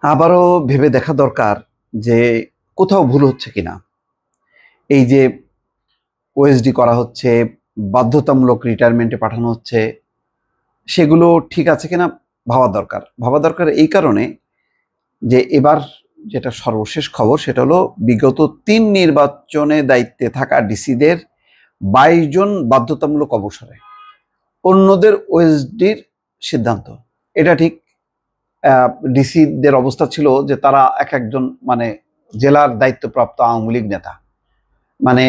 আবারও ভেবে দেখা দরকার যে কোথাও ভুল হচ্ছে কিনা। এই যে ওএসডি করা হচ্ছে, বাধ্যতামূলক রিটায়ারমেন্টে পাঠানো হচ্ছে, সেগুলো ঠিক আছে কিনা ভাবা দরকার এই কারণে যে এবার যেটা সর্বশেষ খবর সেটা হলো বিগত ৩ নির্বাচনে দায়িত্বে থাকা ডিসিদের ২২ জন বাধ্যতামূলক অবসরে, অন্যদের ওএসডির সিদ্ধান্ত। এটা ঠিক। ডিসিদের অবস্থা ছিল যে তারা এক একজন মানে জেলার দায়িত্বপ্রাপ্ত আওয়ামী লীগ নেতা, মানে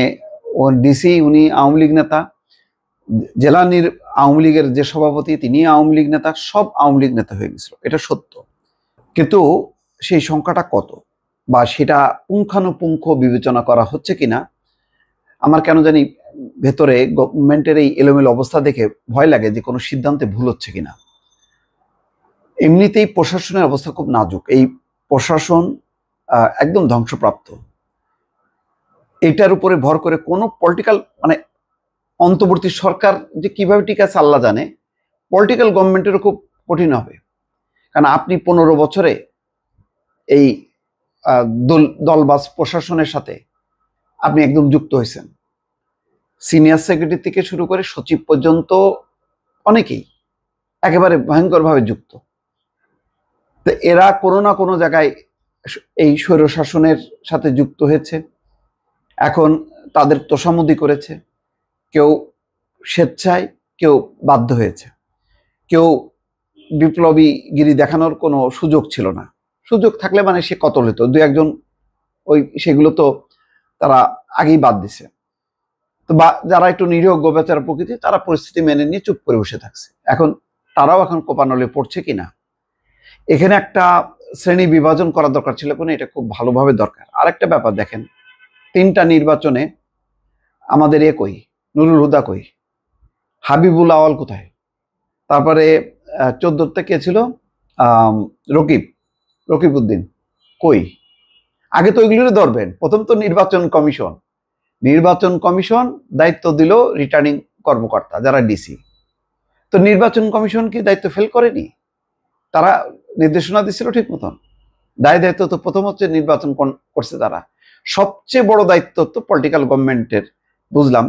ও ডিসি উনি আওয়ামী লীগ নেতা, জেলা আওয়ামী লীগের যে সভাপতি তিনি আওয়ামী লীগ নেতা, সব আওয়ামী লীগ নেতা হয়ে গেছিল, এটা সত্য। কিন্তু সেই সংখ্যাটা কত বা সেটা পুঙ্খানুপুঙ্খ বিবেচনা করা হচ্ছে কিনা আমার কেন জানি ভেতরে গভর্নমেন্টের এই এলোমেলো অবস্থা দেখে ভয় লাগে যে কোনো সিদ্ধান্তে ভুল হচ্ছে কিনা। এমনিতেই প্রশাসনের অবস্থা খুব নাজুক। এই প্রশাসন একদম ধ্বংসপ্রাপ্ত। এটার উপরে ভর করে কোনো পলিটিক্যাল মানে অন্তর্বর্তী সরকার যে কিভাবে ঠিক আছে আল্লাহ জানে, পলিটিক্যাল গভর্নমেন্টেরও খুব কঠিন হবে। কারণ আপনি ১৫ বছরে এই দলবাজ প্রশাসনের সাথে আপনি একদম যুক্ত হয়েছেন, সিনিয়র সেক্রেটারি থেকে শুরু করে সচিব পর্যন্ত অনেকেই একেবারে ভয়ঙ্করভাবে যুক্ত। তো এরা কোনো না কোনো জায়গায় এই স্বৈরশাসনের সাথে যুক্ত হয়েছে, এখন তাদের তোষামোদি করেছে। কেউ স্বেচ্ছায়, কেউ বাধ্য হয়েছে। কেউ বিপ্লবীগিরি দেখানোর কোনো সুযোগ ছিল না, সুযোগ থাকলে মানে সে কতল হতো। দু একজন ওই সেগুলো তো তারা আগেই বাদ দিছে। তো বা যারা একটু নিরীহ গোবেচার প্রকৃতি তারা পরিস্থিতি মেনে নিয়ে চুপ করে বসে থাকছে। এখন তারাও এখন কোপানলে পড়ছে কিনা, এখানে একটা শ্রেণী বিভাজন করা দরকার ছিল কোনো, এটা খুব ভালোভাবে দরকার। আরেকটা ব্যাপার দেখেন, ৩টা নির্বাচনে আমাদের কই, নুরুল হুদা কই, হাবিবুল আওয়াল কোথায়, তারপরে 14তে কে ছিল, রকিব উদ্দিন কই। আগে তো ওইগুলোরে ধরবেন। প্রথম তো নির্বাচন কমিশন দায়িত্ব দিল রিটার্নিং কর্মকর্তা যারা ডিসি। তো নির্বাচন কমিশন কি দায়িত্ব ফেল করেনি? তারা নির্দেশনা দিচ্ছিল ঠিক মতন। দায়িত্ব তো প্রথম হচ্ছে নির্বাচন করছে তারা। সবচেয়ে বড় দায়িত্ব তো পলিটিক্যাল গভর্নমেন্টের, বুঝলাম।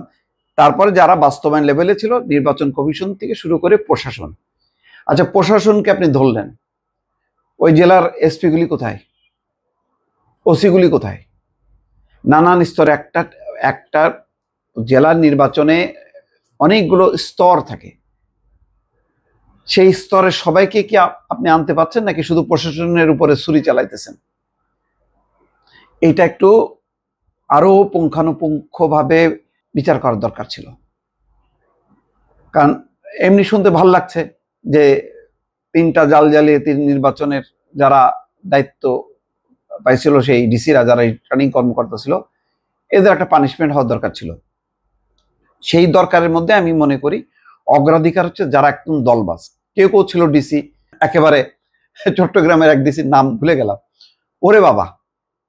তারপরে যারা বাস্তবায়ন লেভেলে ছিল, নির্বাচন কমিশন থেকে শুরু করে প্রশাসন। আচ্ছা, প্রশাসনকে আপনি ধরলেন, ওই জেলার এসপিগুলি কোথায়, ওসিগুলি কোথায়? নানান স্তরে একটা একটা জেলার নির্বাচনে অনেকগুলো স্তর থাকে, সেই স্তরে সবাইকে কি আপনি আনতে পারছেন নাকি শুধু প্রশাসনের উপরে ছুরি চালাইতেছেন? এটা একটু আরো পুঙ্খানুপুঙ্খভাবে বিচার করার দরকার ছিল। কারণ এমনি শুনতে ভাল লাগছে যে 3টা জালিয়াতি নির্বাচনের যারা দায়িত্ব পাইছিল, সেই ডিসিরা যারা রিটার্নিং কর্মকর্তা ছিল, এদের একটা পানিশমেন্ট হওয়ার দরকার ছিল। সেই দরকারের মধ্যে আমি মনে করি অগ্রাধিকার হচ্ছে যারা একদম দলবাজ। কেউ কেউ ছিল ডিসি, একেবারে চট্টগ্রামের এক ডিসির নাম ভুলে গেলাম, ওরে বাবা,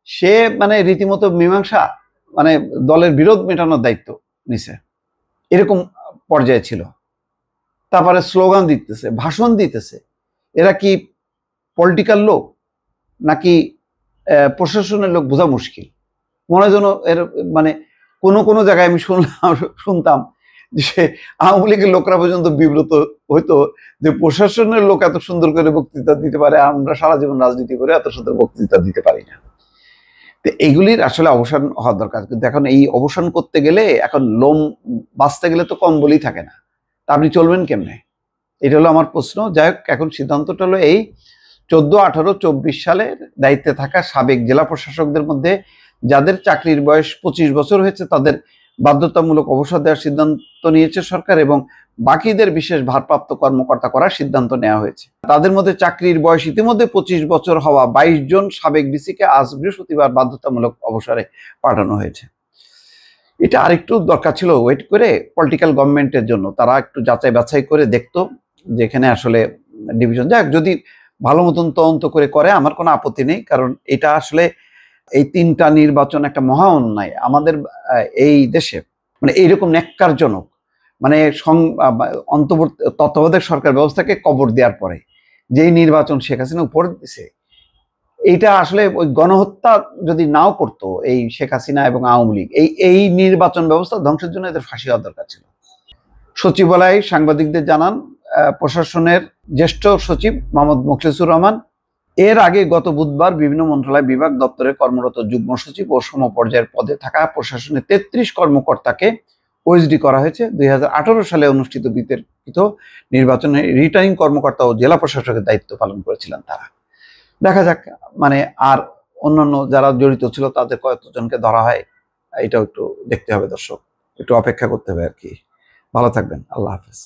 সে মানে রীতিমতো মীমাংসা, মানে দলের বিরোধ মেটানোর দায়িত্ব নিছে, এরকম পর্যায়ে ছিল। তারপরে স্লোগান দিতেছে, ভাষণ দিতেছে। এরা কি পলিটিক্যাল লোক নাকি প্রশাসনের লোক বোঝা মুশকিল। মনে হয় যেন এর মানে কোনো কোনো জায়গায় আমি শুনতাম যে আওয়ামী লীগের লোকরা পর্যন্ত বিব্রত হইতো যে প্রশাসনের লোক এত সুন্দর করে বক্তৃতা দিতে পারে, আমরা সারা জীবন রাজনীতি করে এত সুন্দর বক্তৃতা দিতে পারি না। তো এইগুলির আসলে অবসান হওয়া দরকার। কিন্তু এখন এই অবসান করতে গেলে, এখন লোম বাঁচতে গেলে তো কম্বলই থাকে না, তা আপনি চলবেন কেমনে? এটা হলো আমার প্রশ্ন। যাই হোক, এখন সিদ্ধান্তটা হলো এই 14, 18, 24 সালের দায়িত্বে থাকা সাবেক জেলা প্রশাসকদের মধ্যে যাদের চাকরির বয়স 25 বছর হয়েছে তাদের বাধ্যতামূলক অবসর দেওয়ার সিদ্ধান্ত নিয়েছে সরকার, এবং বাকিদের বিশেষ ভারপ্রাপ্ত কর্মকর্তা করার সিদ্ধান্ত নেওয়া হয়েছে। তাদের মধ্যে চাকরির বয়স ইতিমধ্যে 25 বছর হওয়া 22 জন সাবেক ডিসিকে আজ বৃহস্পতিবার বাধ্যতামূলক অবসরে পাঠানো হয়েছে। এটা আরেকটু দরকার ছিল ওয়েট করে পলিটিক্যাল গভর্নমেন্টের জন্য, তারা একটু যাচাই বাছাই করে দেখতো যেখানে আসলে ডিভিশন। যাক, যদি ভালো মতন তদন্ত করে আমার কোনো আপত্তি নেই। কারণ এটা আসলে এই 3টা নির্বাচন একটা মহা অন্যায় আমাদের এই দেশে, মানে এইরকম ন্যাক্কারজনক, মানে তত্ত্বাবধায়ক সরকার ব্যবস্থাকে কবর দেওয়ার পরে যেই নির্বাচন শেখ হাসিনা উপরে দিছে, এইটা আসলে ওই গণহত্যা যদি নাও করতো এই শেখ হাসিনা এবং আওয়ামী লীগ, এই নির্বাচন ব্যবস্থা ধ্বংসের জন্য এদের ফাঁসি হওয়ার দরকার ছিল। সচিবালয় সাংবাদিকদের জানান, প্রশাসনের জ্যেষ্ঠ সচিব মোহাম্মদ মোখলেসুর রহমান এর আগে গত বুধবার বিভিন্ন মন্ত্রণালয় বিভাগ দপ্তরে কর্মরত যুগ্ম সচিব ও সমপর্যায়ের পদে থাকা প্রশাসনের 33 কর্মকর্তাকে ওএসডি করা হয়েছে। 2018 সালে অনুষ্ঠিত বিতর্কিত নির্বাচনে রিটার্নিং কর্মকর্তা ও জেলা প্রশাসকের দায়িত্ব পালন করেছিলেন তারা। দেখা যাক মানে আর অন্যান্য যারা জড়িত ছিল তাদের কয়েকজনকে ধরা হয়, এটাও একটু দেখতে হবে দর্শক, একটু অপেক্ষা করতে হবে আর কি। ভালো থাকবেন, আল্লাহ হাফেজ।